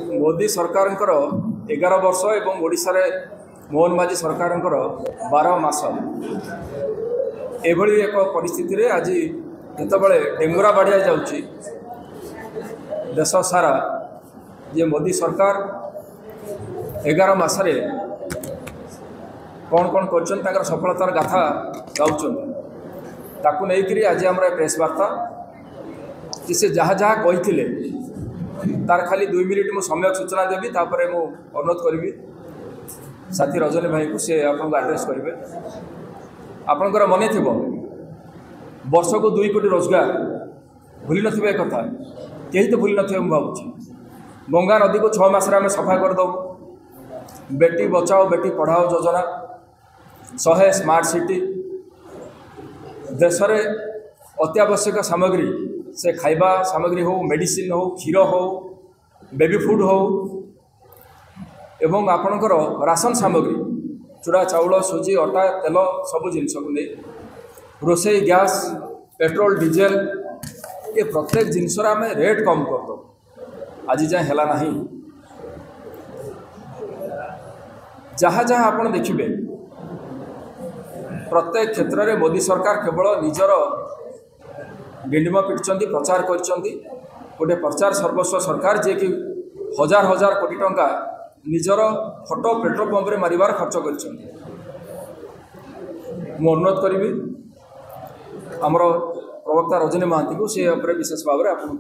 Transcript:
मोदी सरकार 11 वर्ष एवं ओडिशा रे मोहन माझी सरकार 12 मास एभली एक परिस्थिति रे आज जितेबाला डेंगुरा बढ़िया जाऊँगी देश सारा जे मोदी सरकार 11 मासरे कौन कौन कर सफलतार गाथा गाँव नहीं आज आम प्रेस वार्ता कि से जहाँ जहाँ कही तार खाली 2 मिनिट मु समय सूचना देवी तापर मु अनुरोध करी साथी रजनी भाई को से आपको आड्रेस करेंगे। आपणकर मन थी वर्ष को 2 कोटी रोजगार भूल न एक कथा कहीं तो भूल न भावुँ गंगा नदी को 6 मास आम सफा करदे बेटी बचाओ बेटी पढ़ाओ योजना 100 स्मार्ट सिटी देश में अत्यावश्यक सामग्री से खाइबा सामग्री हो मेडिसिन हो क्षीर हो बेबी फूड हो एवं आपणकर राशन सामग्री चूड़ा चाउल सुजी अटा तेल सबू जिनस को नहीं रोसई गैस पेट्रोल डीजेल ये प्रत्येक जिनस आम रेट कम कर दो आज जाए है ना जहाँ जहाँ आप देखिए प्रत्येक क्षेत्र में मोदी सरकार केवल निजर डिंडिम पिटुंट प्रचार कर गोटे प्रचार सर्वस्व सरकार जे कि हजार हजार कोटी टंका निजर फोटो पेट्रोल पंप रे मारिबार खर्च कर अनुरोध करी आमर प्रवक्ता रजनी महांती को से विशेष भाव में आपको